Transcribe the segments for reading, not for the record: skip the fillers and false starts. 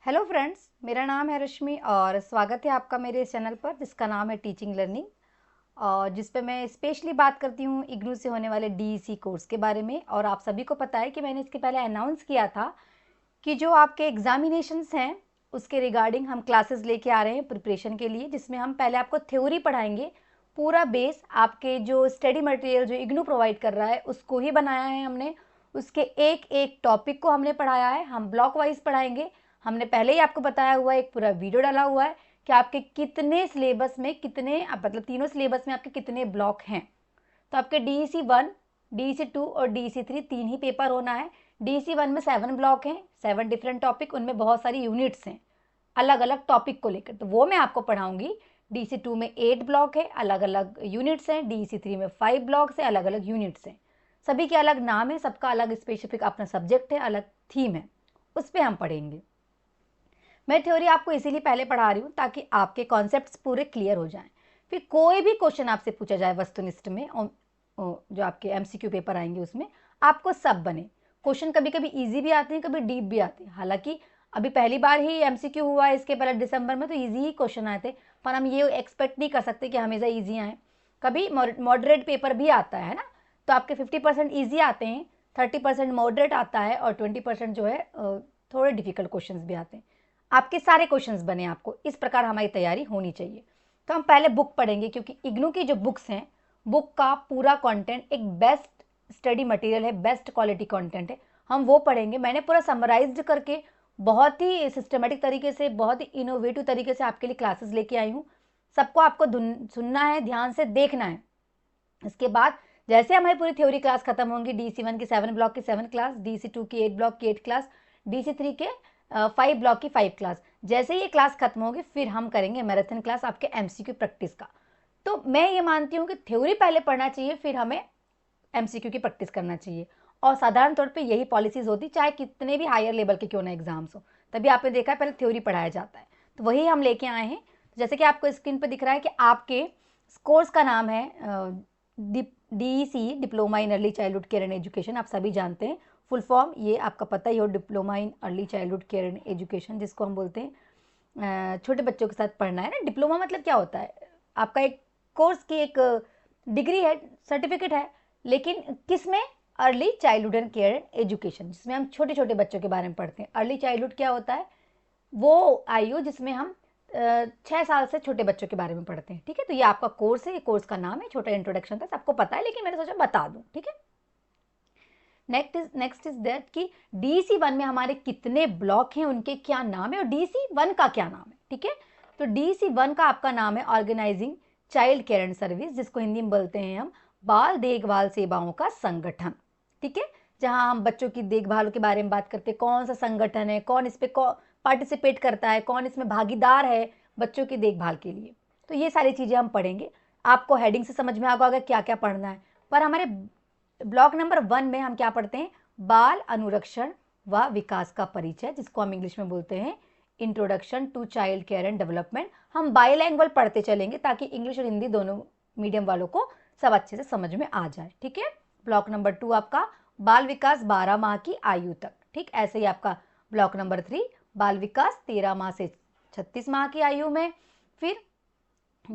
Hello friends, मेरा नाम है रश्मि और स्वागत है आपका मेरे इस चैनल पर जिसका नाम है टीचिंग लर्निंग और जिस पे मैं स्पेशली बात करती हूँ इग्नू से होने वाले डीईसी कोर्स के बारे में। और आप सभी को पता है कि मैंने इसके पहले अनाउंस किया था कि जो आपके एग्जामिनेशंस हैं उसके रिगार्डिंग हम क्लासेस लेके आ रहे हैं प्रिपरेशन के लिए, जिसमें हम पहले आपको थ्योरी पढ़ाएंगे। पूरा बेस आपके जो स्टडी मटेरियल जो इग्नू प्रोवाइड कर रहा है उसको ही बनाया है हमने। उसके एक एक टॉपिक को हमने पढ़ाया है, हम ब्लॉक वाइज पढ़ाएंगे। हमने पहले ही आपको बताया हुआ है, एक पूरा वीडियो डाला हुआ है कि आपके कितने सिलेबस में कितने मतलब तीनों सिलेबस में आपके कितने ब्लॉक हैं। तो आपके डीईसी 1, डीईसी 2 और डीईसी 3 तीन ही पेपर होना है। डीईसी 1 में 7 ब्लॉक हैं, 7 डिफरेंट टॉपिक, उनमें बहुत सारी यूनिट्स हैं अलग अलग टॉपिक को लेकर, तो वो मैं आपको पढ़ाऊंगी। डीईसी 2 में 8 ब्लॉक है, अलग अलग यूनिट्स हैं। डीईसी 3 में 5 ब्लॉक्स हैं, अलग अलग यूनिट्स हैं। सभी के अलग नाम है, सबका अलग स्पेसिफिक अपना सब्जेक्ट है, अलग थीम है, उस पर हम पढ़ेंगे। मैं थ्योरी आपको इसीलिए पहले पढ़ा रही हूँ ताकि आपके कॉन्सेप्ट्स पूरे क्लियर हो जाएं। फिर कोई भी क्वेश्चन आपसे पूछा जाए वस्तुनिष्ठ में जो आपके एमसीक्यू पेपर आएंगे उसमें आपको सब बने। क्वेश्चन कभी कभी इजी भी आते हैं, कभी डीप भी आते हैं। हालांकि अभी पहली बार ही एमसीक्यू हुआ है, इसके पहले दिसंबर में तो इजी ही क्वेश्चन आए थे, पर हम ये एक्सपेक्ट नहीं कर सकते कि हमेशा ईजी आए। कभी मॉडरेट पेपर भी आता है ना, तो आपके 50% ईजी आते हैं, 30% मॉडरेट आता है और 20% जो है थोड़े डिफिकल्ट क्वेश्चन भी आते हैं। आपके सारे क्वेश्चंस बने, आपको इस प्रकार हमारी तैयारी होनी चाहिए। तो हम पहले बुक पढ़ेंगे क्योंकि इग्नू की जो बुक्स हैं, बुक का पूरा कंटेंट एक बेस्ट स्टडी मटेरियल है, बेस्ट क्वालिटी कंटेंट है, हम वो पढ़ेंगे। मैंने पूरा समराइज्ड करके बहुत ही सिस्टमेटिक तरीके से, बहुत ही इनोवेटिव तरीके से आपके लिए क्लासेस लेके आई हूँ। सबको आपको सुनना है, ध्यान से देखना है। इसके बाद जैसे हमारी पूरी थ्योरी क्लास खत्म होंगी, डीसी 1 की 7 ब्लॉक की 7 क्लास, डीसी 2 की 8 ब्लॉक की 8 क्लास, डीसी 3 के 5 ब्लॉक की 5 क्लास, जैसे ही ये क्लास खत्म होगी फिर हम करेंगे मैराथन क्लास आपके एमसीक्यू प्रैक्टिस का। तो मैं ये मानती हूँ कि थ्योरी पहले पढ़ना चाहिए, फिर हमें एमसीक्यू की प्रैक्टिस करना चाहिए। और साधारण तौर पे यही पॉलिसीज होती, चाहे कितने भी हायर लेवल के क्यों ना एग्जाम्स हो, तभी आपने देखा है पहले थ्योरी पढ़ाया जाता है। तो वही हम लेके आए हैं। जैसे कि आपको स्क्रीन पर दिख रहा है कि आपके कोर्स का नाम है DEC, diploma in early childhood care and education. आप सभी जानते हैं फुल फॉर्म, ये आपका पता ही हो, diploma in early childhood care and education, जिसको हम बोलते हैं छोटे बच्चों के साथ पढ़ना है ना। डिप्लोमा मतलब क्या होता है, आपका एक कोर्स की एक डिग्री है, सर्टिफिकेट है, लेकिन किस में? Early childhood and care and education, जिसमें हम छोटे छोटे बच्चों के बारे में पढ़ते हैं। अर्ली चाइल्डहुड क्या होता है? वो आयु जिसमें हम 6 साल से छोटे बच्चों के बारे में पढ़ते हैं। ठीक है, तो ये आपका कोर्स है, ये कोर्स का नाम है, छोटा इंट्रोडक्शन था, सबको पता है, लेकिन मैंने सोचा बता दूं। ठीक है, नेक्स्ट इज दैट कि डीसी 1 में हमारे कितने ब्लॉक हैं, उनके क्या नाम है और डीसी 1 का क्या नाम है। ठीक है, तो डीसी 1 का आपका नाम है organising child care and service, जिसको हिंदी में बोलते हैं हम बाल देखभाल सेवाओं का संगठन। ठीक है, जहां हम बच्चों की देखभाल के बारे में बात करते हैं, कौन सा संगठन है, कौन इस पे पार्टिसिपेट करता है, कौन इसमें भागीदार है बच्चों की देखभाल के लिए। तो ये सारी चीजें हम पढ़ेंगे। आपको हेडिंग से समझ में आ गया क्या क्या पढ़ना है। पर हमारे ब्लॉक नंबर 1 में हम क्या पढ़ते हैं? बाल अनुरक्षण व विकास का परिचय, जिसको हम इंग्लिश में बोलते हैं introduction to child care and development. हम बाईलैंग्वेज पढ़ते चलेंगे ताकि इंग्लिश और हिंदी दोनों मीडियम वालों को सब अच्छे से समझ में आ जाए। ठीक है, ब्लॉक नंबर 2 आपका बाल विकास 12 माह की आयु तक। ठीक, ऐसे ही आपका ब्लॉक नंबर 3 बाल विकास 13 माह से 36 माह की आयु में। फिर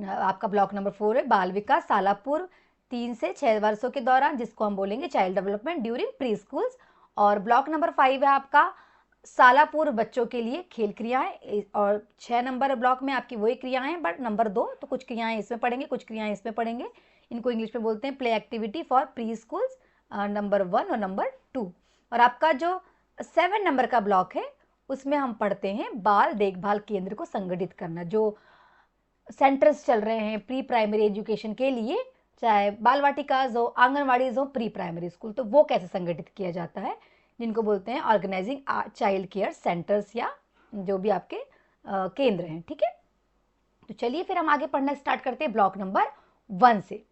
आपका ब्लॉक नंबर 4 है बाल विकास शालापूर्व 3 से 6 वर्षों के दौरान, जिसको हम बोलेंगे child development during pre schools. और ब्लॉक नंबर 5 है आपका शालापूर्व बच्चों के लिए खेल क्रियाएं, और 6 नंबर ब्लॉक में आपकी वही क्रियाएं हैं, बट नंबर 2 तो कुछ क्रियाएं इसमें पढ़ेंगे, कुछ क्रियाएं इसमें पढ़ेंगे। इनको इंग्लिश में बोलते हैं play activity for pre schools, number 1 और नंबर 2। और आपका जो 7 नंबर का ब्लॉक है उसमें हम पढ़ते हैं बाल देखभाल केंद्र को संगठित करना। जो सेंटर्स चल रहे हैं प्री प्राइमरी एजुकेशन के लिए, चाहे बाल वाटिकाज हो, आंगनवाड़ीज हो, प्री प्राइमरी स्कूल, तो वो कैसे संगठित किया जाता है, जिनको बोलते हैं ऑर्गेनाइजिंग चाइल्ड केयर सेंटर्स, या जो भी आपके केंद्र हैं। ठीक है, तो चलिए फिर हम आगे पढ़ना स्टार्ट करते हैं ब्लॉक नंबर 1 से।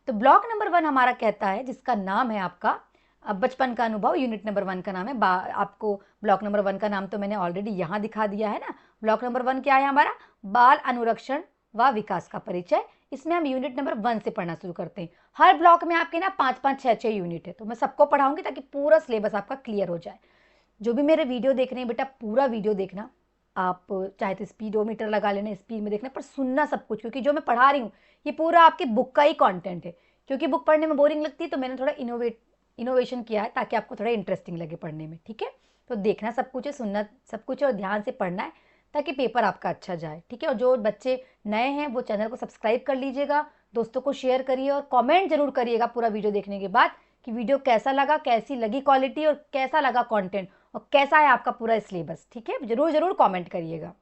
तो ब्लॉक नंबर 1 हमारा कहता है, जिसका नाम है आपका बचपन का अनुभव, यूनिट नंबर 1 का नाम है। आपको ब्लॉक नंबर 1 का नाम तो मैंने ऑलरेडी यहाँ दिखा दिया है ना। ब्लॉक नंबर 1 क्या है हमारा? बाल अनुरक्षण व विकास का परिचय। इसमें हम यूनिट नंबर 1 से पढ़ना शुरू करते हैं। हर ब्लॉक में आपके ना 5-5, 6-6 यूनिट है, तो मैं सबको पढ़ाऊंगी ताकि पूरा सिलेबस आपका क्लियर हो जाए। जो भी मेरे वीडियो देख रहे हैं बेटा, पूरा वीडियो देखना, आप चाहे तो स्पीडोमीटर लगा लेना, स्पीड में देखना, पर सुनना सब कुछ, क्योंकि जो मैं पढ़ा रही हूँ ये पूरा आपकी बुक का ही कंटेंट है। क्योंकि बुक पढ़ने में बोरिंग लगती है तो मैंने थोड़ा इनोवेशन किया है ताकि आपको थोड़ा इंटरेस्टिंग लगे पढ़ने में, ठीक है। तो देखना सब कुछ है, सुनना सब कुछ है और ध्यान से पढ़ना है ताकि पेपर आपका अच्छा जाए, ठीक है। और जो बच्चे नए हैं वो चैनल को सब्सक्राइब कर लीजिएगा, दोस्तों को शेयर करिए और कमेंट जरूर करिएगा पूरा वीडियो देखने के बाद कि वीडियो कैसा लगा, कैसी लगी क्वालिटी और कैसा लगा कंटेंट और कैसा है आपका पूरा सिलेबस, ठीक है। जरूर जरूर कमेंट करिएगा,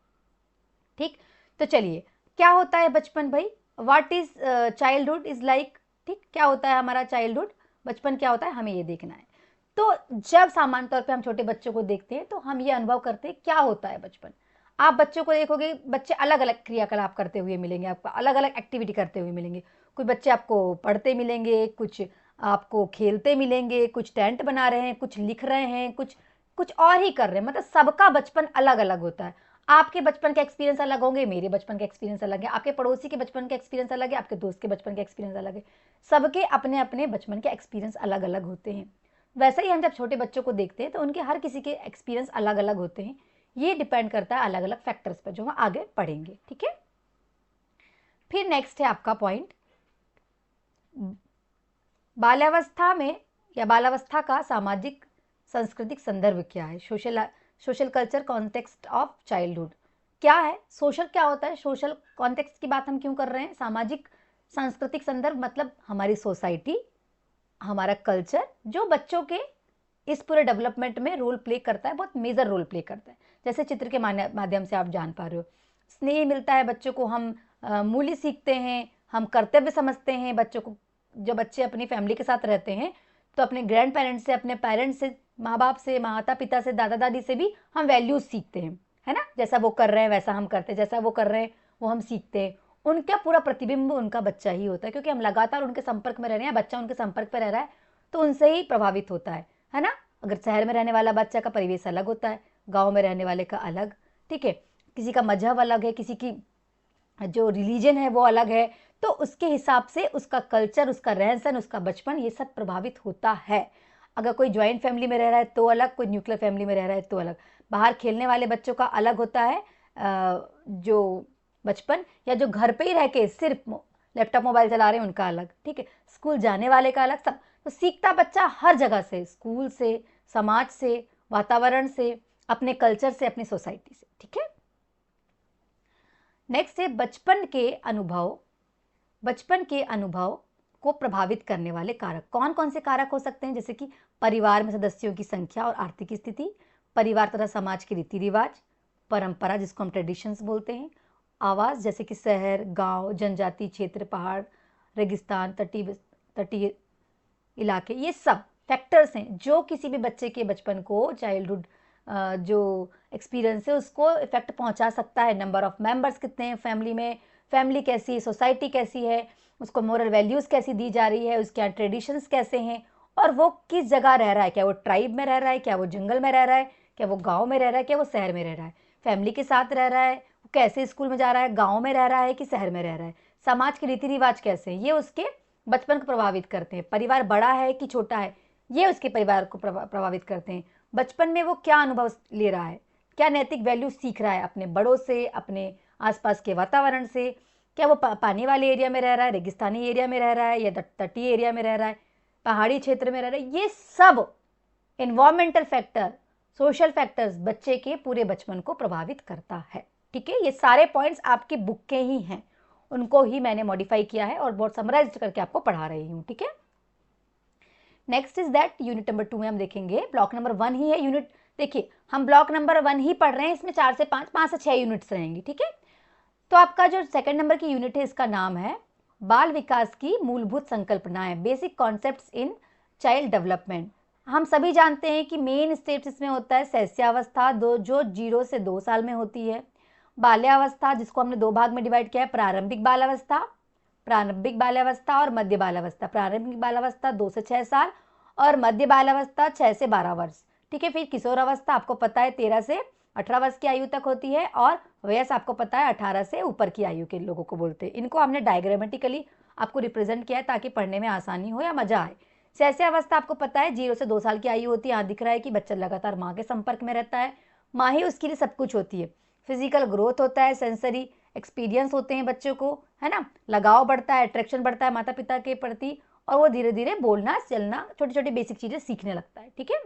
ठीक। तो चलिए, क्या होता है बचपन भाई, what is childhood is like, ठीक। क्या होता है हमारा चाइल्डहुड, बचपन क्या होता है, हमें ये देखना है। तो जब सामान्य तौर पे हम छोटे बच्चों को देखते हैं तो हम ये अनुभव करते हैं क्या होता है बचपन। आप बच्चों को देखोगे, बच्चे अलग अलग क्रियाकलाप करते हुए मिलेंगे आपको, अलग अलग एक्टिविटी करते हुए मिलेंगे। कुछ बच्चे आपको पढ़ते मिलेंगे, कुछ आपको खेलते मिलेंगे, कुछ टेंट बना रहे हैं, कुछ लिख रहे हैं, कुछ कुछ और ही कर रहे हैं। मतलब सबका बचपन अलग अलग होता है। आपके बचपन के एक्सपीरियंस अलग होंगे, मेरे बचपन के एक्सपीरियंस अलग है, आपके पड़ोसी के बचपन के एक्सपीरियंस अलग है, आपके दोस्त के बचपन के एक्सपीरियंस अलग है। सबके अपने अपने बचपन के एक्सपीरियंस अलग अलग होते हैं। वैसे ही हम जब छोटे बच्चों को देखते हैं तो उनके हर किसी के एक्सपीरियंस अलग अलग होते हैं। ये डिपेंड करता है अलग अलग फैक्टर्स पर जो हम आगे पढ़ेंगे, ठीक है। फिर नेक्स्ट है आपका पॉइंट, बाल्यावस्था में या बालावस्था का सामाजिक सांस्कृतिक संदर्भ क्या है। Social culture context of childhood क्या है, सोशल क्या होता है, सोशल कॉन्टेक्स्ट की बात हम क्यों कर रहे हैं। सामाजिक सांस्कृतिक संदर्भ मतलब हमारी सोसाइटी, हमारा कल्चर जो बच्चों के इस पूरे डेवलपमेंट में रोल प्ले करता है, बहुत मेजर रोल प्ले करता है। जैसे चित्र के माध्यम से आप जान पा रहे हो, स्नेह मिलता है बच्चों को, हम मूल्य सीखते हैं, हम कर्तव्य समझते हैं बच्चों को। जो बच्चे अपनी फैमिली के साथ रहते हैं तो अपने ग्रैंड पेरेंट्स से, अपने पेरेंट्स से, माँ बाप से, माता पिता से, दादा दादी से भी हम वैल्यूज सीखते हैं, है ना। जैसा वो कर रहे हैं वैसा हम करते हैं, जैसा वो कर रहे हैं वो हम सीखते हैं। उनका पूरा प्रतिबिंब उनका बच्चा ही होता है, क्योंकि हम लगातार उनके संपर्क में रह रहे हैं, बच्चा उनके संपर्क में रह रहा है तो उनसे ही प्रभावित होता है ना। अगर शहर में रहने वाला बच्चा का परिवेश अलग होता है, गाँव में रहने वाले का अलग, ठीक है। किसी का मजहब अलग है, किसी की जो रिलीजन है वो अलग है, तो उसके हिसाब से उसका कल्चर, उसका रहन सहन, उसका बचपन, ये सब प्रभावित होता है। अगर कोई ज्वाइंट फैमिली में रह रहा है तो अलग, कोई न्यूक्लियर फैमिली में रह रहा है तो अलग। बाहर खेलने वाले बच्चों का अलग होता है जो बचपन, या जो घर पे ही रह के सिर्फ लैपटॉप मोबाइल चला रहे हैं उनका अलग, ठीक है। स्कूल जाने वाले का अलग, सब। तो सीखता बच्चा हर जगह से, स्कूल से, समाज से, वातावरण से, अपने कल्चर से, अपनी सोसाइटी से, ठीक है। नेक्स्ट है बचपन के अनुभव। बचपन के अनुभव को प्रभावित करने वाले कारक कौन कौन से कारक हो सकते हैं, जैसे कि परिवार में सदस्यों की संख्या और आर्थिक स्थिति, परिवार तथा समाज के रीति रिवाज, परंपरा जिसको हम ट्रेडिशंस बोलते हैं, आवास जैसे कि शहर, गांव, जनजाति क्षेत्र, पहाड़, रेगिस्तान, तटीय इलाके, ये सब फैक्टर्स हैं जो किसी भी बच्चे के बचपन को, चाइल्डहुड जो एक्सपीरियंस है उसको इफेक्ट पहुंचा सकता है। नंबर ऑफ मेंबर्स कितने हैं फैमिली में, फैमिली कैसी है, सोसाइटी कैसी है, उसको मोरल वैल्यूज़ कैसी दी जा रही है, उसके यहाँ ट्रेडिशंस कैसे हैं, और वो किस जगह रह रहा है, क्या वो ट्राइब में रह रहा है, क्या वो जंगल में रह रहा है, क्या वो गाँव में रह रहा है, क्या वो शहर में रह रहा है, फैमिली के साथ रह रहा है, वो कैसे स्कूल में जा रहा है, गाँव में रह रहा है कि शहर में रह रहा है, समाज के रीति रिवाज कैसे हैं, ये उसके बचपन को प्रभावित करते हैं। परिवार बड़ा है कि छोटा है, ये उसके परिवार को प्रभावित करते हैं। बचपन में वो क्या अनुभव ले रहा है, क्या नैतिक वैल्यू सीख रहा है अपने बड़ों से, अपने आसपास के वातावरण से, क्या वो पानी वाले एरिया में रह रहा है, रेगिस्तानी एरिया में रह रहा है, या तटीय एरिया में रह रहा है, पहाड़ी क्षेत्र में रह रहा है। ये सब एनवायरमेंटल फैक्टर, सोशल फैक्टर्स बच्चे के पूरे बचपन को प्रभावित करता है, ठीक है। ये सारे पॉइंट्स आपकी बुक के ही हैं, उनको ही मैंने मॉडिफाई किया है और बहुत समराइज करके आपको पढ़ा रही हूँ, ठीक है। Next is that unit number 2 में हम देखेंगे, ब्लॉक नंबर 1 ही है यूनिट। देखिए हम ब्लॉक नंबर 1 ही पढ़ रहे हैं, इसमें 4 से 5 से 6 यूनिट्स रहेंगी, ठीक है। तो आपका जो सेकंड नंबर की यूनिट है इसका नाम है बाल विकास की मूलभूत संकल्पनाएं, basic concepts in child development. हम सभी जानते हैं कि मेन स्टेज इसमें होता है शैशवावस्था, जो 0 से 2 साल में होती है। बाल्यावस्था जिसको हमने 2 भाग में डिवाइड किया है, प्रारंभिक बाल्यावस्था और मध्य बाल्यावस्था। प्रारंभिक बाल्यावस्था 2 से 6 साल और मध्य बाल्यावस्था 6 से 12 वर्ष, ठीक है। फिर किशोर अवस्था आपको पता है 13 से 18 वर्ष की आयु तक होती है, और वयस्क आपको पता है 18 से ऊपर की आयु के लोगों को बोलते हैं। इनको हमने डायग्रामेटिकली आपको रिप्रेजेंट किया है ताकि पढ़ने में आसानी हो या मजा आए। शैशव अवस्था आपको पता है 0 से 2 साल की आयु होती है। यहाँ दिख रहा है कि बच्चा लगातार माँ के संपर्क में रहता है, माँ ही उसके लिए सब कुछ होती है। फिजिकल ग्रोथ होता है, सेंसरी एक्सपीरियंस होते हैं बच्चों को, है ना, लगाव बढ़ता है, अट्रैक्शन बढ़ता है माता पिता के प्रति, और वो धीरे धीरे बोलना चलना छोटी छोटी बेसिक चीजें सीखने लगता है। ठीक है,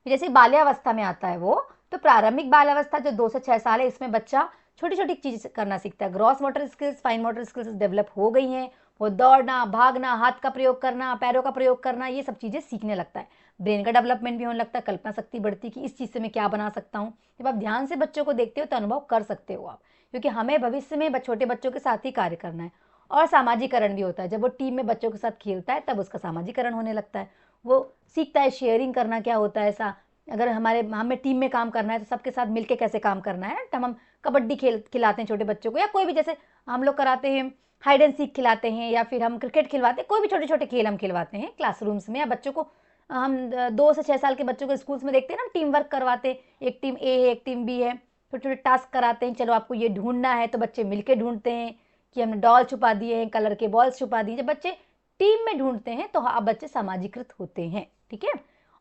जैसे बाल्यावस्था में आता है वो, तो प्रारंभिक बाल्यावस्था जो 2 से 6 साल है, इसमें बच्चा छोटी छोटी चीज करना सीखता है। Gross motor skills, fine motor skills develop हो गई हैं, वो दौड़ना, भागना, हाथ का प्रयोग करना, पैरों का प्रयोग करना, ये सब चीजें सीखने लगता है। ब्रेन का डेवलपमेंट भी होने लगता है, कल्पना शक्ति बढ़ती कि इस चीज से मैं क्या बना सकता हूँ। जब आप ध्यान से बच्चों को देखते हो तो अनुभव कर सकते हो आप, क्योंकि हमें भविष्य में छोटे बच्चों के साथ ही कार्य करना है। और सामाजिकरण भी होता है, जब वो टीम में बच्चों के साथ खेलता है तब उसका सामाजिकरण होने लगता है, वो सीखता है शेयरिंग करना क्या होता है। ऐसा अगर हमें टीम में काम करना है तो सबके साथ मिलके कैसे काम करना है। तब हम कबड्डी खिलाते हैं छोटे बच्चों को, या कोई भी, जैसे हम लोग कराते हैं हाइड एंड सीक खिलाते हैं, या फिर हम क्रिकेट खिलवाते हैं, कोई भी छोटे छोटे खेल हम खिलवाते हैं क्लासरूम्स में। या बच्चों को हम 2 से 6 साल के बच्चों को स्कूल्स में देखते हैं ना, टीम वर्क करवाते हैं, एक टीम ए है एक टीम बी है, छोटे छोटे टास्क कराते हैं, चलो आपको ये ढूंढना है, तो बच्चे मिलके ढूंढते हैं कि हमने डॉल छुपा दिए हैं, कलर के बॉल्स छुपा दिए। जब बच्चे टीम में ढूंढते हैं तो अब बच्चे सामाजिकृत होते हैं। ठीक है,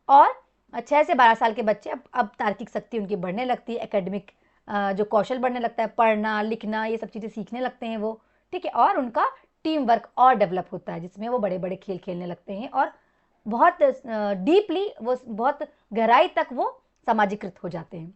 और 6 से 12 साल के बच्चे अब तार्किक शक्ति उनकी बढ़ने लगती है, एकेडमिक जो कौशल बढ़ने लगता है, पढ़ना लिखना ये सब चीज़ें सीखने लगते हैं वो। ठीक है, और उनका टीम वर्क और डेवलप होता है, जिसमें वो बड़े बड़े खेल खेलने लगते हैं, और बहुत डीपली, वो बहुत गहराई तक वो सामाजिकृत हो जाते हैं।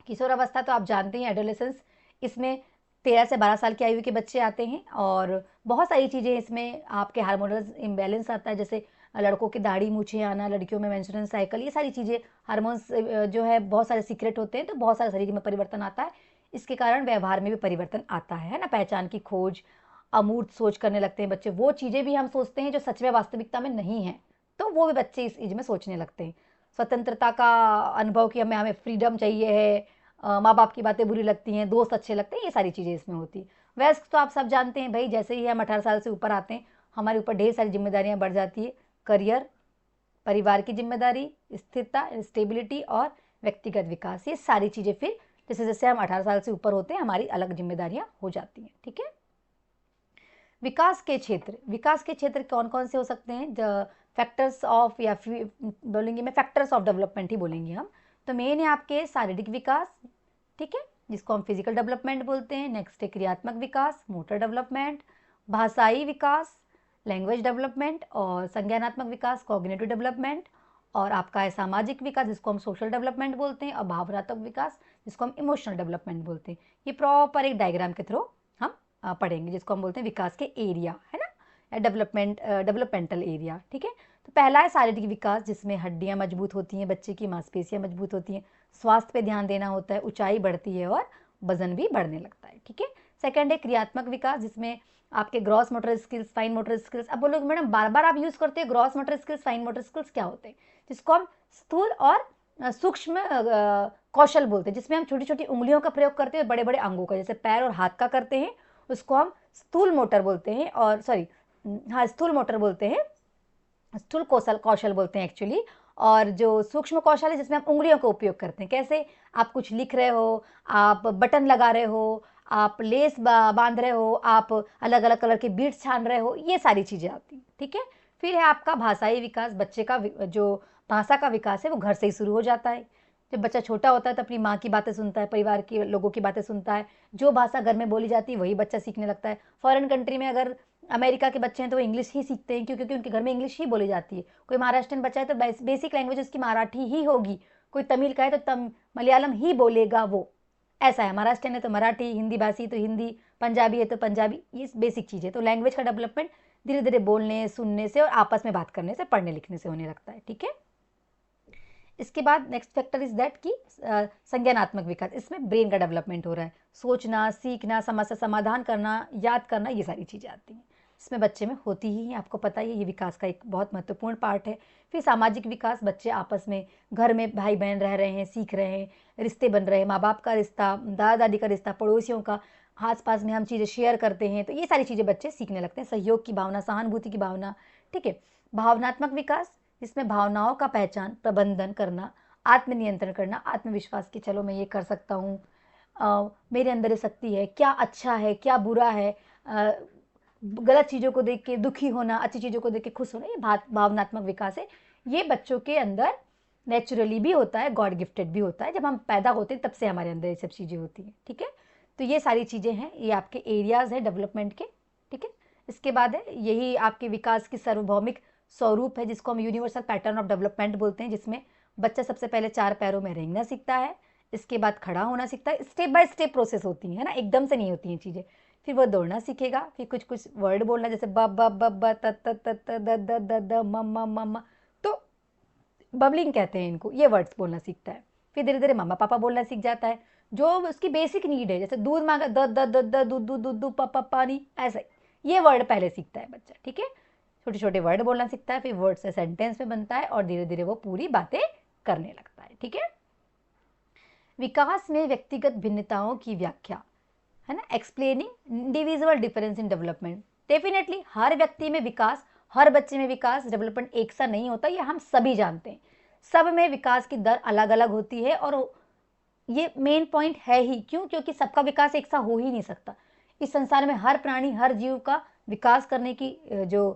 किशोर अवस्था तो आप जानते हैं, एडोलेसेंस, इसमें 13 से 12 साल की आयु के बच्चे आते हैं, और बहुत सारी चीज़ें इसमें आपके हार्मोनल इम्बैलेंस आता है, जैसे लड़कों की दाढ़ी मूछें आना, लड़कियों में मेंस्ट्रुअल साइकिल, ये सारी चीज़ें हार्मोन्स जो है बहुत सारे सीक्रेट होते हैं, तो बहुत सारे शरीर में परिवर्तन आता है। इसके कारण व्यवहार में भी परिवर्तन आता है ना, पहचान की खोज, अमूर्त सोच करने लगते हैं बच्चे, वो चीज़ें भी हम सोचते हैं जो सच में वास्तविकता में नहीं है, तो वो भी बच्चे इस एज में सोचने लगते हैं। स्वतंत्रता का अनुभव कि हमें फ्रीडम चाहिए है, माँ बाप की बातें बुरी लगती हैं, दोस्त अच्छे लगते हैं, ये सारी चीज़ें इसमें होती है। वयस्क तो आप सब जानते हैं भाई, जैसे ही हम 18 साल से ऊपर आते हैं हमारे ऊपर ढेर सारी जिम्मेदारियां बढ़ जाती है, करियर, परिवार की जिम्मेदारी, स्थिरता, स्टेबिलिटी और व्यक्तिगत विकास, ये सारी चीज़ें फिर जैसे जैसे हम 18 साल से ऊपर होते हैं हमारी अलग जिम्मेदारियां हो जाती हैं। ठीक है, विकास के क्षेत्र कौन कौन से हो सकते हैं? फैक्टर्स ऑफ, या फिर बोलेंगे मैं फैक्टर्स ऑफ डेवलपमेंट ही बोलेंगे हम। तो मेन है आपके शारीरिक विकास, ठीक है, जिसको हम फिजिकल डेवलपमेंट बोलते हैं। नेक्स्ट है क्रियात्मक विकास, मोटर डेवलपमेंट, भाषाई विकास, लैंग्वेज डेवलपमेंट, और संज्ञानात्मक विकास, कॉग्निटिव डेवलपमेंट, और आपका है सामाजिक विकास जिसको हम सोशल डेवलपमेंट बोलते हैं, और भावनात्मक विकास जिसको हम इमोशनल डेवलपमेंट बोलते हैं। ये प्रॉपर एक डायग्राम के थ्रू हम पढ़ेंगे, जिसको हम बोलते हैं विकास के एरिया, है ना, या डेवलपमेंटल एरिया। ठीक है, तो पहला है शारीरिक विकास, जिसमें हड्डियां मजबूत होती हैं, बच्चे की मांसपेशियां मजबूत होती हैं, स्वास्थ्य पे ध्यान देना होता है, ऊंचाई बढ़ती है और वजन भी बढ़ने लगता है। ठीक है, सेकंड है क्रियात्मक विकास, जिसमें आपके gross motor skills, fine motor skills. अब बोलोगे मैडम बार बार आप यूज करते हैं gross motor skills, fine motor skills क्या होते हैं? जिसको हम स्थूल और सूक्ष्म कौशल बोलते हैं, जिसमें हम छोटी छोटी उंगलियों का प्रयोग करते हैं, बड़े बड़े अंगों का, जैसे पैर और हाथ का करते हैं, उसको हम स्थूल मोटर बोलते हैं, और स्थूल मोटर बोलते हैं, स्थूल कौशल बोलते हैं एक्चुअली। और जो सूक्ष्म कौशल है जिसमें हम उंगलियों का उपयोग करते हैं, कैसे? आप कुछ लिख रहे हो, आप बटन लगा रहे हो, आप लेस बांध रहे हो, आप अलग अलग कलर के बीड्स छान रहे हो, ये सारी चीज़ें आती हैं। ठीक है, फिर है आपका भाषाई विकास, बच्चे का जो भाषा का विकास है वो घर से ही शुरू हो जाता है। जब बच्चा छोटा होता है तो अपनी माँ की बातें सुनता है, परिवार के लोगों की बातें सुनता है, जो भाषा घर में बोली जाती है वही बच्चा सीखने लगता है। फॉरेन कंट्री में अगर अमेरिका के बच्चे हैं तो वो इंग्लिश ही सीखते हैं, क्योंकि उनके घर में इंग्लिश ही बोली जाती है। कोई महाराष्ट्रन बच्चा है तो बेसिक लैंग्वेज उसकी मराठी ही होगी, कोई तमिल का है तो मलयालम ही बोलेगा वो, ऐसा है। महाराष्ट्रन है तो मराठी, हिंदी भाषी तो हिंदी, पंजाबी है तो पंजाबी, ये बेसिक चीज़ है। तो लैंग्वेज का डेवलपमेंट धीरे धीरे बोलने, सुनने से और आपस में बात करने से, पढ़ने लिखने से होने लगता है। ठीक है, इसके बाद नेक्स्ट फैक्टर इज दैट कि संज्ञानात्मक विकास, इसमें ब्रेन का डेवलपमेंट हो रहा है, सोचना, सीखना, समस्या समाधान करना, याद करना, ये सारी चीज़ें आती हैं, इसमें बच्चे में होती ही है, आपको पता ही है, ये विकास का एक बहुत महत्वपूर्ण पार्ट है। फिर सामाजिक विकास, बच्चे आपस में घर में भाई बहन रह रहे हैं, सीख रहे हैं, रिश्ते बन रहे हैं, माँ बाप का रिश्ता, दादा दादी का रिश्ता, पड़ोसियों का, आस पास में हम चीज़ें शेयर करते हैं, तो ये सारी चीज़ें बच्चे सीखने लगते हैं, सहयोग की भावना, सहानुभूति की भावना। ठीक है, भावनात्मक विकास, इसमें भावनाओं का पहचान, प्रबंधन करना, आत्मनियंत्रण करना, आत्मविश्वास कि चलो मैं ये कर सकता हूँ, मेरे अंदर ये शक्ति है, क्या अच्छा है क्या बुरा है, गलत चीज़ों को देख के दुखी होना, अच्छी चीज़ों को देख के खुश होना, ये भावनात्मक विकास है। ये बच्चों के अंदर नेचुरली भी होता है, गॉड गिफ्टेड भी होता है, जब हम पैदा होते हैं तब से हमारे अंदर ये सब चीज़ें होती हैं, ठीक है। तो ये सारी चीज़ें हैं, ये आपके एरियाज़ हैं डेवलपमेंट के, ठीक है। इसके बाद है, यही आपके विकास की सार्वभौमिक स्वरूप है, जिसको हम यूनिवर्सल पैटर्न ऑफ डेवलपमेंट बोलते हैं, जिसमें बच्चा सबसे पहले 4 पैरों में रेंगना सीखता है, इसके बाद खड़ा होना सीखता है। स्टेप बाय स्टेप प्रोसेस होती है ना, एकदम से नहीं होती हैं चीज़ें। फिर वो दौड़ना सीखेगा, फिर कुछ कुछ वर्ड बोलना, जैसे ब ब ब ब त त त त द द द द म म म म, तो बबलिंग कहते हैं इनको, ये वर्ड्स बोलना सीखता है। फिर धीरे धीरे मम्मा पापा बोलना सीख जाता है, जो उसकी बेसिक नीड है, जैसे दूध मांगा द द द द दूध दूध दूध दूध पापा पानी, ऐसे ये वर्ड पहले सीखता है बच्चा, ठीक है। छोटे छोटे वर्ड बोलना सीखता है, फिर वर्ड से सेंटेंस में बनता है और धीरे धीरे वो पूरी बातें करने लगता है, ठीक है। विकास में व्यक्तिगत भिन्नताओं की व्याख्या, है ना, explaining individual difference in development. Definitely हर व्यक्ति में विकास, हर बच्चे में विकास, डेवलपमेंट एक सा नहीं होता, ये हम सभी जानते हैं। सब में विकास की दर अलग अलग होती है और ये मेन पॉइंट है ही, क्यों? क्योंकि सबका विकास एक सा हो ही नहीं सकता। इस संसार में हर प्राणी, हर जीव का विकास करने की जो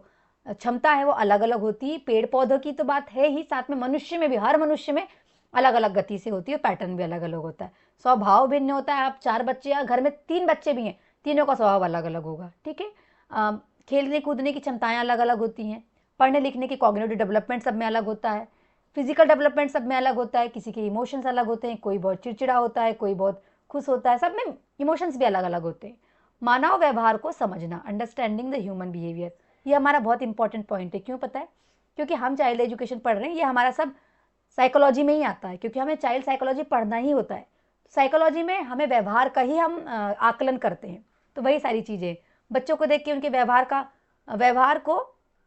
क्षमता है वो अलग अलग होती है। पेड़ पौधों की तो बात है ही, साथ में मनुष्य में भी, हर मनुष्य में अलग अलग गति से होती है, पैटर्न भी अलग अलग होता है, स्वभाव भिन्न होता है। आप 4 बच्चे या घर में 3 बच्चे भी हैं, तीनों का स्वभाव अलग अलग होगा, ठीक है। खेलने कूदने की क्षमताएं अलग अलग होती हैं, पढ़ने लिखने की कॉग्निटिव डेवलपमेंट सब में अलग होता है, फिजिकल डेवलपमेंट सब में अलग होता है, किसी के इमोशंस अलग होते हैं, कोई बहुत चिड़चिड़ा होता है, कोई बहुत खुश होता है, सब में इमोशंस भी अलग अलग होते हैं। मानव व्यवहार को समझना, अंडरस्टैंडिंग द ह्यूमन बिहेवियर, ये हमारा बहुत इंपॉर्टेंट पॉइंट है। क्यों पता है? क्योंकि हम चाइल्ड एजुकेशन पढ़ रहे हैं, ये हमारा सब साइकोलॉजी में ही आता है, क्योंकि हमें चाइल्ड साइकोलॉजी पढ़ना ही होता है। साइकोलॉजी में हमें व्यवहार का ही हम आकलन करते हैं, तो वही सारी चीज़ें बच्चों को देख के उनके व्यवहार को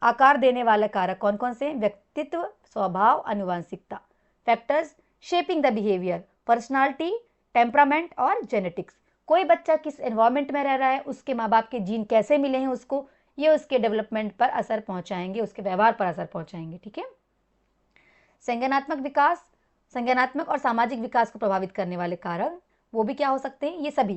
आकार देने वाले कारक कौन कौन से हैं? व्यक्तित्व, स्वभाव, आनुवंशिकता, factors shaping the behaviour, personality, temperament और जेनेटिक्स। कोई बच्चा किस एनवायरनमेंट में रह रहा है, उसके माँ बाप के जीन कैसे मिले हैं उसको, ये उसके डेवलपमेंट पर असर पहुंचाएंगे, उसके व्यवहार पर असर पहुंचाएंगे, ठीक है। संज्ञानात्मक विकास, संज्ञानात्मक और सामाजिक विकास को प्रभावित करने वाले कारक वो भी क्या हो सकते हैं? ये सभी,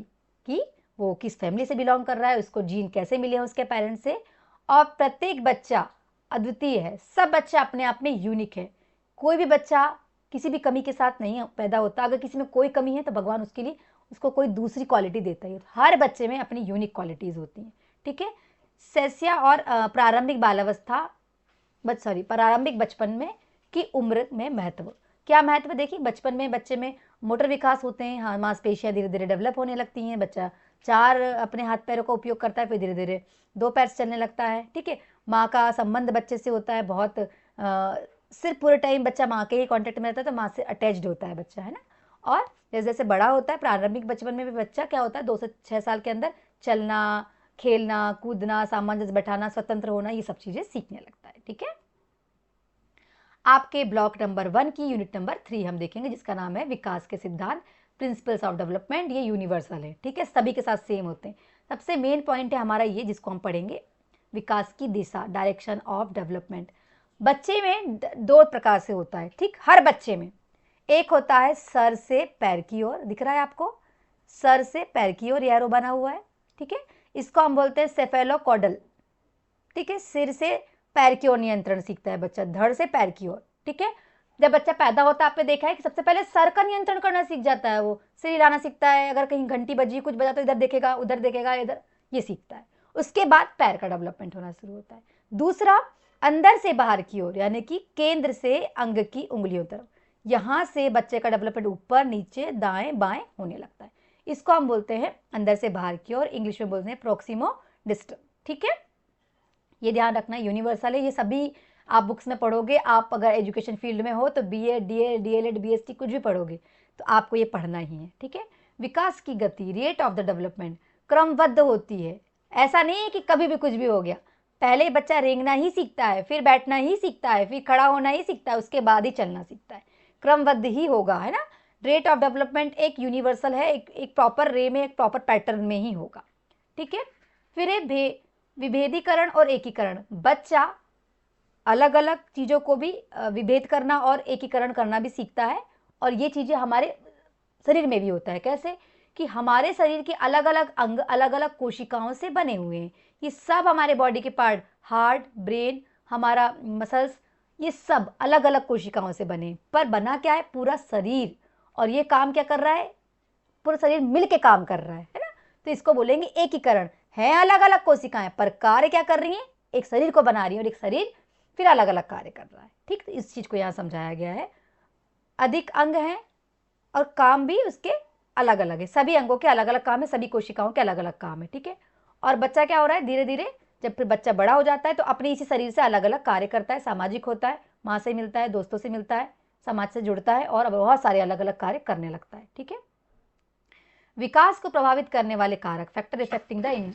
कि वो किस फैमिली से बिलोंग कर रहा है, उसको जीन कैसे मिले हैं उसके पेरेंट्स से, और प्रत्येक बच्चा अद्वितीय है, सब बच्चा अपने आप में यूनिक है। कोई भी बच्चा किसी भी कमी के साथ नहीं पैदा होता। अगर किसी में कोई कमी है तो भगवान उसके लिए उसको कोई दूसरी क्वालिटी देता है। हर बच्चे में अपनी यूनिक क्वालिटीज़ होती हैं, ठीक है। शैशव और प्रारंभिक बालावस्था, प्रारंभिक बचपन में की उम्र में महत्व, क्या महत्व? देखिए, बचपन में बच्चे में मोटर विकास होते हैं, हाँ, मांसपेशियां धीरे धीरे डेवलप होने लगती हैं, बच्चा 4 अपने हाथ पैरों का उपयोग करता है, फिर धीरे धीरे 2 पैर से चलने लगता है, ठीक है। माँ का संबंध बच्चे से होता है बहुत, सिर्फ पूरे टाइम बच्चा माँ के ही कांटेक्ट में रहता है, तो माँ से अटैच्ड होता है बच्चा, है ना। और जैसे जैसे बड़ा होता है, प्रारंभिक बचपन में भी बच्चा क्या होता है, 2 से 6 साल के अंदर चलना, खेलना, कूदना, सामंजस्य बैठाना, स्वतंत्र होना, ये सब चीज़ें सीखने लगता है, ठीक है। आपके ब्लॉक नंबर 1 की यूनिट नंबर 3 हम देखेंगे, जिसका नाम है विकास के सिद्धांत, प्रिंसिपल्स ऑफ डेवलपमेंट। ये यूनिवर्सल है, ठीक है, सभी के साथ सेम होते हैं। सबसे मेन पॉइंट है हमारा ये, जिसको हम पढ़ेंगे, विकास की दिशा, डायरेक्शन ऑफ डेवलपमेंट। बच्चे में 2 प्रकार से होता है, ठीक, हर बच्चे में। एक होता है सर से पैर की ओर, दिख रहा है आपको, सर से पैर की ओर एरो बना हुआ है, ठीक है। इसको हम बोलते हैं सेफेलोकॉडल, ठीक है। सिर से पैर की ओर नियंत्रण सीखता है बच्चा, धड़ से पैर की ओर, ठीक है। जब बच्चा पैदा होता है, आपने देखा है कि सबसे पहले सर का नियंत्रण करना सीख जाता है, वो सिर हिलाना सीखता है, अगर कहीं घंटी बजी, कुछ बजा तो इधर देखेगा, उधर देखेगा, इधर, ये सीखता है। उसके बाद पैर का डेवलपमेंट होना शुरू होता है। दूसरा, अंदर से बाहर की ओर, यानी कि केंद्र से अंग की उंगलियों तरफ, यहाँ से बच्चे का डेवलपमेंट ऊपर नीचे दाएं बाएं होने लगता है। इसको हम बोलते हैं अंदर से बाहर की ओर, इंग्लिश में बोलते हैं प्रोक्सिमो डिस्टल, ठीक है। ये ध्यान रखना, यूनिवर्सल है, ये सभी आप बुक्स में पढ़ोगे। आप अगर एजुकेशन फील्ड में हो तो BA, DA, DLED, BST कुछ भी पढ़ोगे तो आपको ये पढ़ना ही है, ठीक है। विकास की गति, रेट ऑफ द डेवलपमेंट, क्रमबद्ध होती है। ऐसा नहीं है कि कभी भी कुछ भी हो गया। पहले बच्चा रेंगना ही सीखता है, फिर बैठना ही सीखता है, फिर खड़ा होना ही सीखता है, उसके बाद ही चलना सीखता है। क्रमबद्ध ही होगा, है ना। रेट ऑफ डेवलपमेंट एक यूनिवर्सल है, एक प्रॉपर रे में, एक प्रॉपर पैटर्न में ही होगा, ठीक है। फिर विभेदीकरण और एकीकरण, बच्चा अलग अलग चीज़ों को भी विभेद करना और एकीकरण करना भी सीखता है। और ये चीज़ें हमारे शरीर में भी होता है। कैसे? कि हमारे शरीर के अलग अलग अंग अलग अलग कोशिकाओं से बने हुए हैं। ये सब हमारे बॉडी के पार्ट, हार्ट, ब्रेन, हमारा मसल्स, ये सब अलग अलग कोशिकाओं से बने, पर बना क्या है, पूरा शरीर। और ये काम क्या कर रहा है, पूरा शरीर मिल के काम कर रहा है ना। तो इसको बोलेंगे एकीकरण। है अलग अलग कोशिकाएं, पर कार्य क्या कर रही हैं, एक शरीर को बना रही है, और एक शरीर फिर अलग अलग कार्य कर रहा है। ठीक, तो इस चीज को यहाँ समझाया गया है। अधिक अंग हैं और काम भी उसके अलग अलग है, सभी अंगों के अलग अलग काम है, सभी कोशिकाओं के अलग अलग काम है। ठीक है, और बच्चा क्या हो रहा है, धीरे धीरे जब फिर बच्चा बड़ा हो जाता है तो अपने इसी शरीर से अलग अलग कार्य करता है, सामाजिक होता है, माँ से मिलता है, दोस्तों से मिलता है, समाज से जुड़ता है और बहुत सारे अलग अलग कार्य करने लगता है। ठीक है, विकास को प्रभावित करने वाले कारक, फैक्टर इफेक्टिंग द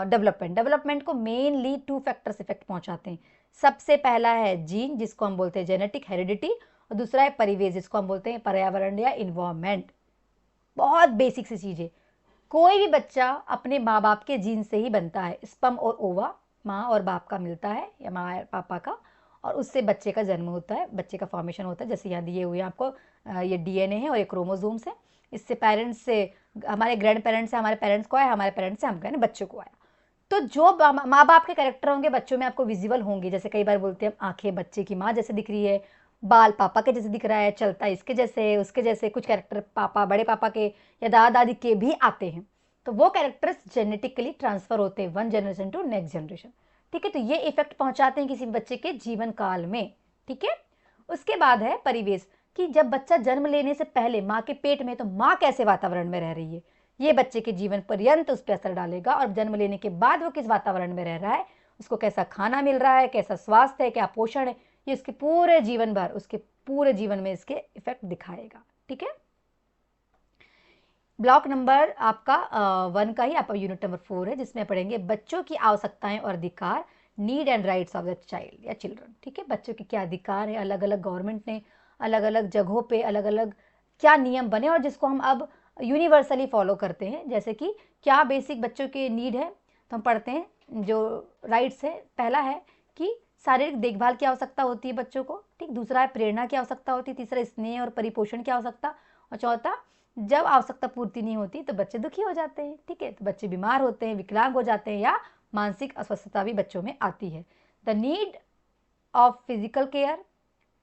डेवलपमेंट को मेनली 2 फैक्टर्स इफेक्ट पहुंचाते हैं। सबसे पहला है जीन, जिसको हम बोलते हैं जेनेटिक हेरिडिटी, और दूसरा है परिवेश, जिसको हम बोलते हैं पर्यावरण या इन्वायरमेंट। बहुत बेसिक सी चीज है। कोई भी बच्चा अपने माँ बाप के जीन से ही बनता है, स्पर्म और ओवा माँ और बाप का मिलता है, या माँ और पापा का, और उससे बच्चे का जन्म होता है, बच्चे का फॉर्मेशन होता है। जैसे यहाँ दिए हुए हैं आपको, ये डीएनए है और ये क्रोमोसोम्स है। इससे पेरेंट्स से, हमारे ग्रैंड पेरेंट्स से हमारे पेरेंट्स को आया, हमारे पेरेंट्स से हमको, बच्चों को आया। तो जो माँ बाप के कैरेक्टर होंगे बच्चों में आपको विजिबल होंगे। जैसे कई बार बोलते हैं हम, आंखें बच्चे की माँ जैसे दिख रही है, बाल पापा के जैसे दिख रहा है, चलता इसके जैसे, उसके जैसे, कुछ कैरेक्टर पापा, बड़े पापा के या दादा दादी के भी आते हैं। तो वो कैरेक्टर्स जेनेटिकली ट्रांसफर होते हैं one generation to next generation. ठीक है, तो ये इफेक्ट पहुंचाते हैं किसी बच्चे के जीवन काल में। ठीक है, उसके बाद है परिवेश, कि जब बच्चा जन्म लेने से पहले माँ के पेट में, तो माँ कैसे वातावरण में रह रही है, ये बच्चे के जीवन पर्यंत उस पर असर डालेगा। और जन्म लेने के बाद वो किस वातावरण में रह रहा है, उसको कैसा खाना मिल रहा है, कैसा स्वास्थ्य है, क्या पोषण है, ये उसके पूरे जीवन भर, उसके पूरे जीवन में इसके इफेक्ट दिखाएगा। ठीक है, ब्लॉक नंबर आपका 1 का ही आपका यूनिट नंबर 4 है, जिसमें पढ़ेंगे बच्चों की आवश्यकताएं और अधिकार, need and rights of the child या चिल्ड्रन। ठीक है, बच्चों के क्या अधिकार है, अलग अलग गवर्नमेंट ने अलग अलग जगहों पे अलग अलग क्या नियम बने, और जिसको हम अब यूनिवर्सली फॉलो करते हैं। जैसे कि क्या बेसिक बच्चों के नीड है, तो हम पढ़ते हैं जो राइट्स है। पहला है कि शारीरिक देखभाल की आवश्यकता होती है बच्चों को। ठीक, दूसरा है प्रेरणा की आवश्यकता होती है, तीसरा स्नेह और परिपोषण की आवश्यकता, और चौथा जब आवश्यकता पूर्ति नहीं होती तो बच्चे दुखी हो जाते हैं। ठीक है, तो बच्चे बीमार होते हैं, विकलांग हो जाते हैं, या मानसिक अस्वस्थता भी बच्चों में आती है। The need of physical care,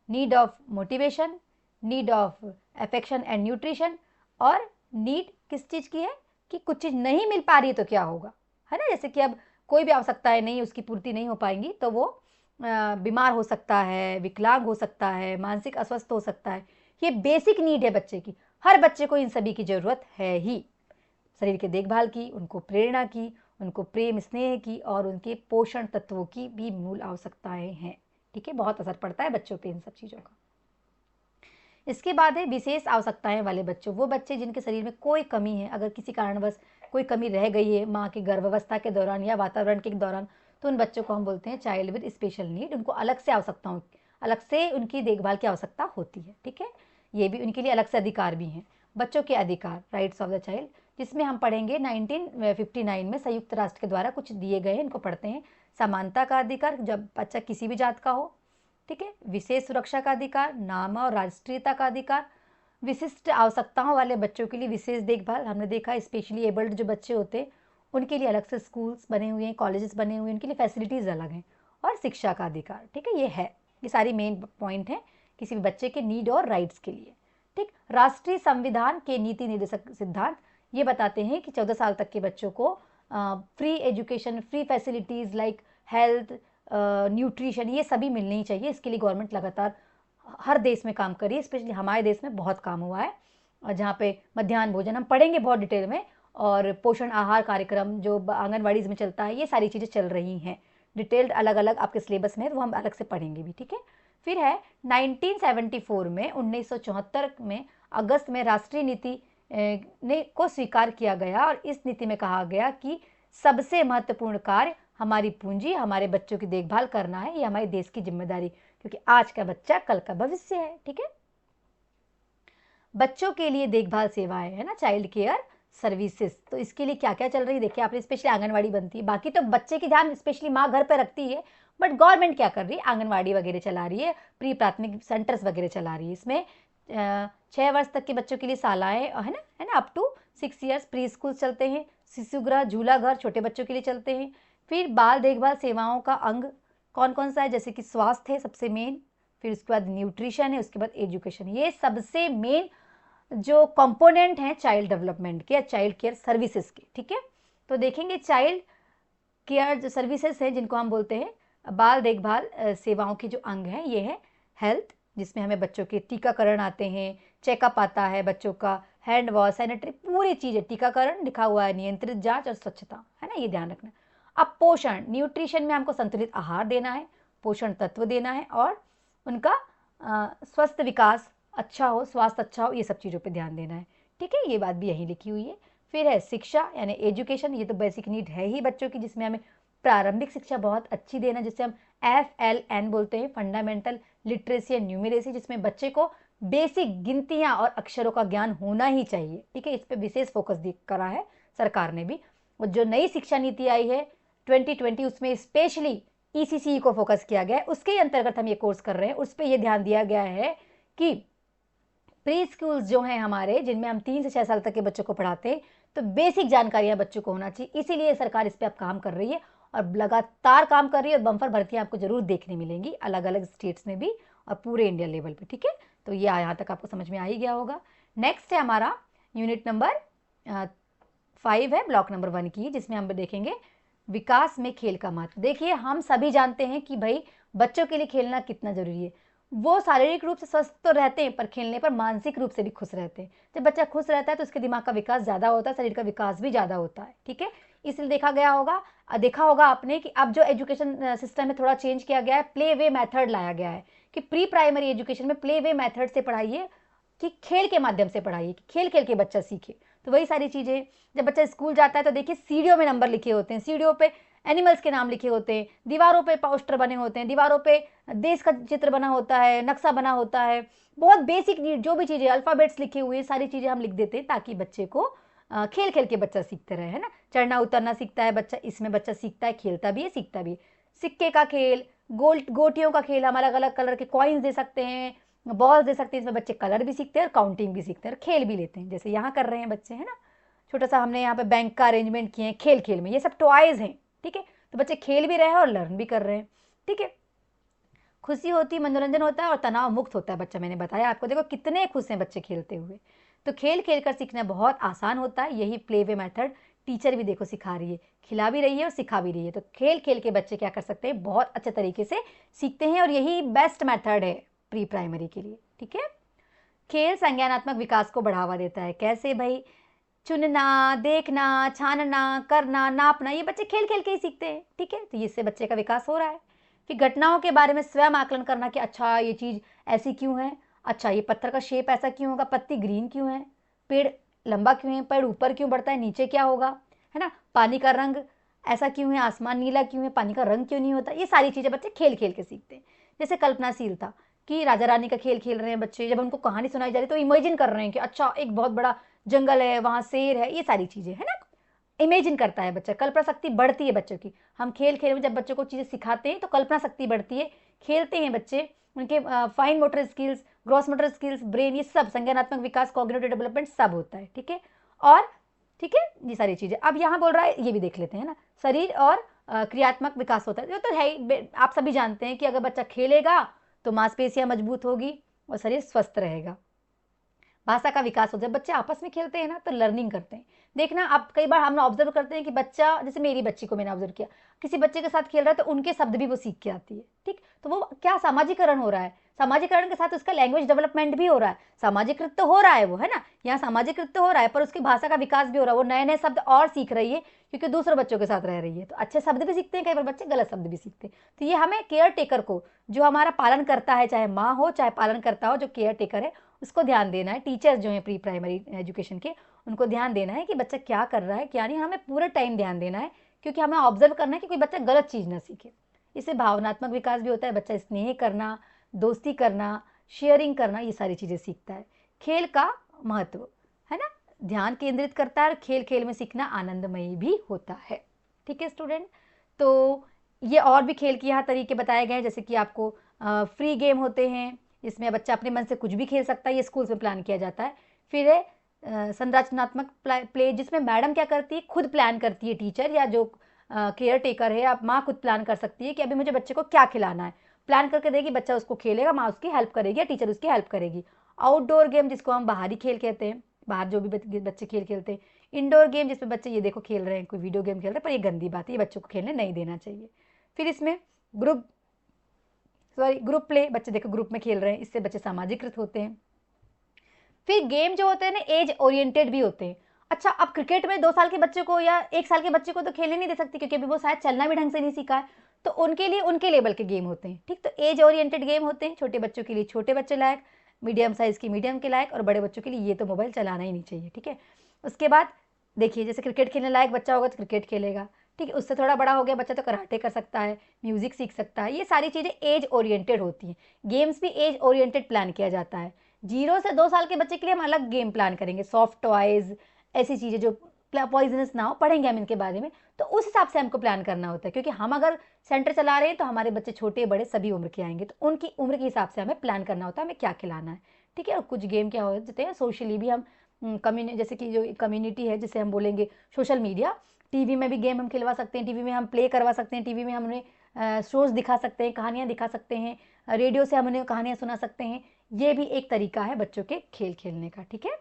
need of motivation, need of affection and nutrition, और नीड किस चीज़ की है कि कुछ चीज़ नहीं मिल पा रही है तो क्या होगा, है ना। जैसे कि अब कोई भी आवश्यकताएं नहीं, उसकी पूर्ति नहीं हो पाएंगी तो वो बीमार हो सकता है, विकलांग हो सकता है, मानसिक अस्वस्थ हो सकता है। ये बेसिक नीड है बच्चे की, हर बच्चे को इन सभी की जरूरत है ही। शरीर के देखभाल की, उनको प्रेरणा की, उनको प्रेम स्नेह की, और उनके पोषण तत्वों की भी मूल आवश्यकताएं हैं। ठीक है, बहुत असर पड़ता है बच्चों पे इन सब चीज़ों का। इसके बाद है विशेष आवश्यकताएं वाले बच्चों, वो बच्चे जिनके शरीर में कोई कमी है, अगर किसी कारणवश कोई कमी रह गई है माँ की गर्भावस्था के दौरान या वातावरण के दौरान, तो उन बच्चों को हम बोलते हैं चाइल्ड विद स्पेशल नीड। उनको अलग से आवश्यकताओं, अलग से उनकी देखभाल की आवश्यकता होती है। ठीक है, ये भी उनके लिए अलग से अधिकार भी हैं। बच्चों के अधिकार, राइट्स ऑफ द चाइल्ड, जिसमें हम पढ़ेंगे 1959 में संयुक्त राष्ट्र के द्वारा कुछ दिए गए, इनको पढ़ते हैं। समानता का अधिकार, जब बच्चा किसी भी जात का हो। ठीक है, विशेष सुरक्षा का अधिकार, नाम और राष्ट्रीयता का अधिकार, विशिष्ट आवश्यकताओं वाले बच्चों के लिए विशेष देखभाल। हमने देखा स्पेशली एबल्ड जो बच्चे होते हैं उनके लिए अलग से स्कूल्स बने हुए हैं, कॉलेजेस बने हुए हैं, उनके लिए फैसिलिटीज़ अलग हैं। और शिक्षा का अधिकार। ठीक है, ये है, ये सारी मेन पॉइंट है किसी भी बच्चे के नीड और राइट्स के लिए। ठीक, राष्ट्रीय संविधान के नीति निर्देशक सिद्धांत ये बताते हैं कि 14 साल तक के बच्चों को free education, free facilities like health, nutrition, ये सभी मिलनी ही चाहिए। इसके लिए गवर्नमेंट लगातार हर देश में काम कर रही है, स्पेशली हमारे देश में बहुत काम हुआ है, और जहाँ पे मध्याह्न भोजन हम पढ़ेंगे बहुत डिटेल में, और पोषण आहार कार्यक्रम जो आंगनवाड़ीज में चलता है, ये सारी चीज़ें चल रही हैं डिटेल्ड, अलग अलग आपके सिलेबस में है, वो हम अलग से पढ़ेंगे भी। ठीक है, फिर है 1974 में 1974 में अगस्त में राष्ट्रीय नीति ने को स्वीकार किया गया, और इस नीति में कहा गया कि सबसे महत्वपूर्ण कार्य हमारी पूंजी, हमारे बच्चों की देखभाल करना है, ये हमारे देश की जिम्मेदारी, क्योंकि आज का बच्चा कल का भविष्य है। ठीक है, बच्चों के लिए देखभाल सेवाएं है ना, चाइल्ड केयर सर्विसेज, तो इसके लिए क्या क्या चल रही है देखिए आपने। स्पेशली आंगनवाड़ी बनती है, बाकी तो बच्चे की ध्यान स्पेशली माँ घर पर रखती है, बट गवर्नमेंट क्या कर रही है, आंगनवाड़ी वगैरह चला रही है, प्री प्राथमिक सेंटर्स वगैरह चला रही है। इसमें 6 वर्ष तक के बच्चों के लिए शालाएं है ना, up to 6 years preschool चलते हैं, शिशु गृह, झूला घर छोटे बच्चों के लिए चलते हैं। फिर बाल देखभाल सेवाओं का अंग कौन कौन सा है, जैसे कि स्वास्थ्य है सबसे मेन, फिर उसके बाद न्यूट्रिशन है, उसके बाद एजुकेशन। ये सबसे मेन जो कंपोनेंट हैं चाइल्ड डेवलपमेंट के या चाइल्ड केयर सर्विसेज के, ठीक है। तो देखेंगे चाइल्ड केयर जो सर्विसेज है जिनको हम बोलते हैं बाल देखभाल सेवाओं के जो अंग हैं, ये है हेल्थ, जिसमें हमें बच्चों के टीकाकरण आते हैं, चेकअप आता है बच्चों का, हैंड वॉश, सैनिटरी, पूरी चीज़ें, टीकाकरण लिखा हुआ है, नियंत्रित जांच और स्वच्छता, है ना, ये ध्यान रखना। अब पोषण, न्यूट्रिशन में हमको संतुलित आहार देना है, पोषण तत्व देना है, और उनका स्वस्थ विकास अच्छा हो, स्वास्थ्य अच्छा हो, ये सब चीज़ों पे ध्यान देना है, ठीक है। ये बात भी यहीं लिखी हुई है। फिर है शिक्षा यानी एजुकेशन, ये तो बेसिक नीड है ही बच्चों की, जिसमें हमें प्रारंभिक शिक्षा बहुत अच्छी देना, जिससे हम FLN बोलते हैं, फंडामेंटल लिटरेसी एंड न्यूमरेसी, जिसमें बच्चे को बेसिक गिनतियां और अक्षरों का ज्ञान होना ही चाहिए, ठीक है। इस पर विशेष फोकस करा है सरकार ने भी। और जो नई शिक्षा नीति आई है 2020, उसमें स्पेशली ECCE को फोकस किया गया है, उसके अंतर्गत हम ये कोर्स कर रहे हैं। उस पर यह ध्यान दिया गया है कि प्री स्कूल्स जो हैं हमारे, जिनमें हम 3 से 6 साल तक के बच्चों को पढ़ाते हैं, तो बेसिक जानकारियां बच्चों को होना चाहिए। इसीलिए सरकार इस पर अब काम कर रही है और लगातार काम कर रही है, और बम्पर भर्तियां आपको जरूर देखने मिलेंगी अलग अलग स्टेट्स में भी और पूरे इंडिया लेवल पे, ठीक है। तो ये यहाँ तक आपको समझ में आ ही गया होगा। नेक्स्ट है हमारा यूनिट नंबर 5 है, ब्लॉक नंबर 1 की, जिसमें हम देखेंगे विकास में खेल का महत्व। देखिए हम सभी जानते हैं कि भाई बच्चों के लिए खेलना कितना जरूरी है। वो शारीरिक रूप से स्वस्थ तो रहते हैं, पर खेलने पर मानसिक रूप से भी खुश रहते हैं। जब बच्चा खुश रहता है तो उसके दिमाग का विकास ज़्यादा होता है, शरीर का विकास भी ज़्यादा होता है, ठीक है। इसलिए देखा होगा आपने कि अब जो एजुकेशन सिस्टम में थोड़ा चेंज किया गया है, प्ले वे मैथड लाया गया है कि प्री प्राइमरी एजुकेशन में प्ले वे मैथड से पढ़ाइए, कि खेल के माध्यम से पढ़ाइए, कि खेल खेल के बच्चा सीखे। तो वही सारी चीज़ें, जब बच्चा स्कूल जाता है तो देखिए सीढ़ियों में नंबर लिखे होते हैं, सीढ़ियों पे एनिमल्स के नाम लिखे होते हैं, दीवारों पे पोस्टर बने होते हैं, दीवारों पे देश का चित्र बना होता है, नक्शा बना होता है, बहुत बेसिक नीड जो भी चीज़ें, अल्फ़ाबेट्स लिखे हुए, सारी चीज़ें हम लिख देते हैं ताकि बच्चे को खेल खेल के बच्चा सीखते रहे, है ना। चढ़ना उतरना सीखता है बच्चा, इसमें बच्चा सीखता है, खेलता भी है, सीखता भी है। सिक्के का खेल, गोटियों का खेल, हम अलग अलग कलर के कॉइन्स दे सकते हैं, बॉल्स दे सकते हैं, इसमें बच्चे कलर भी सीखते हैं और काउंटिंग भी सीखते हैं और खेल भी लेते हैं, जैसे यहाँ कर रहे हैं बच्चे, है ना। छोटा सा हमने यहाँ पे बैंक का अरेंजमेंट किए हैं खेल खेल में, ये सब टॉयज हैं, ठीक है। तो बच्चे खेल भी रहे हैं और लर्न भी कर रहे हैं, ठीक है। खुशी होती है, मनोरंजन होता है और तनाव मुक्त होता है बच्चा। मैंने बताया आपको, देखो कितने खुश हैं बच्चे खेलते हुए। तो खेल खेल कर सीखना बहुत आसान होता है, यही प्ले वे मेथड टीचर भी देखो सिखा रही है, खिला भी रही है और सिखा भी रही है। तो खेल खेल के बच्चे क्या कर सकते हैं, बहुत अच्छे तरीके से सीखते हैं, और यही बेस्ट मेथड है प्री प्राइमरी के लिए, ठीक है। खेल संज्ञानात्मक विकास को बढ़ावा देता है। कैसे भाई, चुनना, देखना, छानना, करना, नापना, ये बच्चे खेल खेल के ही सीखते हैं, ठीक है। तो इससे बच्चे का विकास हो रहा है। फिर घटनाओं के बारे में स्वयं आकलन करना कि अच्छा ये चीज़ ऐसी क्यों है, अच्छा ये पत्थर का शेप ऐसा क्यों होगा, पत्ती ग्रीन क्यों है, पेड़ लंबा क्यों है, पेड़ ऊपर क्यों बढ़ता है, नीचे क्या होगा, है ना, पानी का रंग ऐसा क्यों है, आसमान नीला क्यों है, पानी का रंग क्यों नहीं होता, ये सारी चीज़ें बच्चे खेल खेल के सीखते हैं। जैसे कल्पनाशीलता, कि राजा रानी का खेल खेल रहे हैं बच्चे, जब उनको कहानी सुनाई जा रही है तो इमेजिन कर रहे हैं कि अच्छा एक बहुत बड़ा जंगल है, वहाँ शेर है, ये सारी चीज़ें, है ना, इमेजिन करता है बच्चा, कल्पना शक्ति बढ़ती है बच्चों की। हम खेल खेल में जब बच्चों को चीज़ें सिखाते हैं तो कल्पना शक्ति बढ़ती है, खेलते हैं बच्चे, उनके fine motor skills, gross motor skills, brain, ये सब संज्ञानात्मक विकास, कॉग्निटिव डेवलपमेंट सब होता है, ठीक है। और ठीक है, ये सारी चीज़ें। अब यहाँ बोल रहा है, ये भी देख लेते हैं ना, शरीर और क्रियात्मक विकास होता है। ये तो है ही, आप सभी जानते हैं कि अगर बच्चा खेलेगा तो मांसपेशियाँ मजबूत होगी और शरीर स्वस्थ रहेगा। भाषा का विकास हो, जब बच्चे आपस में खेलते हैं ना तो लर्निंग करते हैं। देखना, आप कई बार हम ऑब्जर्व करते हैं कि बच्चा, जैसे मेरी बच्ची को मैंने ऑब्जर्व किया, किसी बच्चे के साथ खेल रहा है तो उनके शब्द भी वो सीख के आती है, ठीक। तो वो क्या, सामाजिकरण हो रहा है, सामाजिकरण के साथ उसका लैंग्वेज डेवलपमेंट भी हो रहा है, सामाजिकृत तो हो रहा है वो, है ना, यहाँ सामाजिकृत तो हो रहा है, पर उसकी भाषा का विकास भी हो रहा है, वो नए नए शब्द और सीख रही है क्योंकि दूसरे बच्चों के साथ रह रही है। तो अच्छे शब्द भी सीखते हैं, कई बार बच्चे गलत शब्द भी सीखते हैं। तो ये हमें केयर टेकर को, जो हमारा पालन करता है, चाहे माँ हो चाहे पालन करता हो, जो केयर टेकर है उसको ध्यान देना है। टीचर्स जो हैं प्री प्राइमरी एजुकेशन के, उनको ध्यान देना है कि बच्चा क्या कर रहा है क्या नहीं, हमें पूरे टाइम ध्यान देना है, क्योंकि हमें ऑब्जर्व करना है कि कोई बच्चा गलत चीज़ ना सीखे। इससे भावनात्मक विकास भी होता है, बच्चा स्नेह करना, दोस्ती करना, शेयरिंग करना, ये सारी चीज़ें सीखता है। खेल का महत्व, है ना, ध्यान केंद्रित करता है और खेल खेल में सीखना आनंदमयी भी होता है, ठीक है स्टूडेंट। तो ये और भी खेल के यहाँ तरीके बताए गए हैं, जैसे कि आपको फ्री गेम होते हैं, इसमें बच्चा अपने मन से कुछ भी खेल सकता है, ये स्कूल्स में प्लान किया जाता है। फिर है संरचनात्मक प्ले, जिसमें मैडम क्या करती है, खुद प्लान करती है, टीचर या जो केयर टेकर है, आप माँ खुद प्लान कर सकती है कि अभी मुझे बच्चे को क्या खिलाना है, प्लान करके देगी, बच्चा उसको खेलेगा, माँ उसकी हेल्प करेगी या टीचर उसकी हेल्प करेगी। आउटडोर गेम जिसको हम बाहरी खेल कहते हैं, बाहर जो भी बच्चे खेल खेलते हैं। इंडोर गेम जिसमें बच्चे ये देखो खेल रहे हैं, कोई वीडियो गेम खेल रहे हैं, पर ये गंदी बात है, ये बच्चों को खेलने नहीं देना चाहिए। फिर इसमें ग्रुप प्ले, बच्चे देखो ग्रुप में खेल रहे हैं, इससे बच्चे सामाजिकृत होते हैं। फिर गेम जो होते हैं ना एज ओरिएंटेड भी होते हैं। अच्छा, अब क्रिकेट में 2 साल के बच्चे को या 1 साल के बच्चे को तो खेलने नहीं दे सकती, क्योंकि अभी वो शायद चलना भी ढंग से नहीं सीखा है, तो उनके लिए उनके लेवल के गेम होते हैं। ठीक, तो एज ओरिएंटेड गेम होते हैं, छोटे बच्चों के लिए छोटे बच्चे लायक, मीडियम साइज की मीडियम के लायक, और बड़े बच्चों के लिए ये तो मोबाइल चलाना ही नहीं चाहिए। ठीक है, उसके बाद देखिए, जैसे क्रिकेट खेलने लायक बच्चा होगा तो क्रिकेट खेलेगा। ठीक है, उससे थोड़ा बड़ा हो गया बच्चा तो कराटे कर सकता है, म्यूजिक सीख सकता है। ये सारी चीज़ें एज ओरिएंटेड होती हैं। गेम्स भी एज ओरिएंटेड प्लान किया जाता है। 0 से 2 साल के बच्चे के लिए हम अलग गेम प्लान करेंगे, सॉफ्ट टॉयज, ऐसी चीज़ें जो पॉइजनस ना हो, पढ़ेंगे हम इनके बारे में, तो उस हिसाब से हमको प्लान करना होता है। क्योंकि हम अगर सेंटर चला रहे हैं तो हमारे बच्चे छोटे बड़े सभी उम्र के आएंगे, तो उनकी उम्र के हिसाब से हमें प्लान करना होता है हमें क्या खिलाना है। ठीक है, और कुछ गेम क्या होते हैं सोशली भी हम कम्युनिटी, जैसे कि जो कम्युनिटी है जिसे हम बोलेंगे सोशल मीडिया, टीवी में भी गेम हम खिलवा सकते हैं, टीवी में हम प्ले करवा सकते हैं, टीवी में हम उन्हें शोज दिखा सकते हैं, कहानियाँ दिखा सकते हैं, रेडियो से हम उन्हें कहानियाँ सुना सकते हैं। ये भी एक तरीका है बच्चों के खेल खेलने का। ठीक है,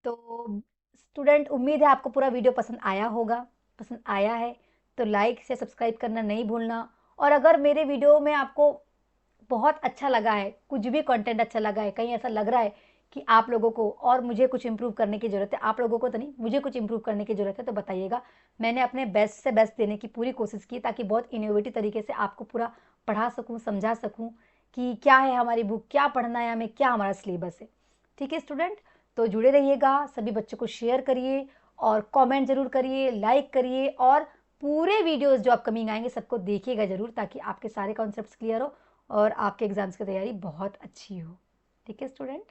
तो स्टूडेंट, उम्मीद है आपको पूरा वीडियो पसंद आया होगा। पसंद आया है तो लाइक से सब्सक्राइब करना नहीं भूलना। और अगर मेरे वीडियो में आपको बहुत अच्छा लगा है, कुछ भी कंटेंट अच्छा लगा है, कहीं ऐसा लग रहा है कि आप लोगों को और मुझे कुछ इंप्रूव करने की ज़रूरत है, आप लोगों को तो नहीं, मुझे कुछ इंप्रूव करने की ज़रूरत है, तो बताइएगा। मैंने अपने बेस्ट से बेस्ट देने की पूरी कोशिश की, ताकि बहुत इनोवेटिव तरीके से आपको पूरा पढ़ा सकूँ, समझा सकूँ कि क्या है हमारी बुक, क्या पढ़ना है हमें, क्या हमारा सिलेबस है। ठीक है स्टूडेंट, तो जुड़े रहिएगा, सभी बच्चों को शेयर करिए और कमेंट जरूर करिए, लाइक करिए, और पूरे वीडियोस जो अपकमिंग आएंगे सबको देखिएगा जरूर, ताकि आपके सारे कॉन्सेप्ट्स क्लियर हो और आपके एग्जाम्स की तैयारी बहुत अच्छी हो। ठीक है स्टूडेंट।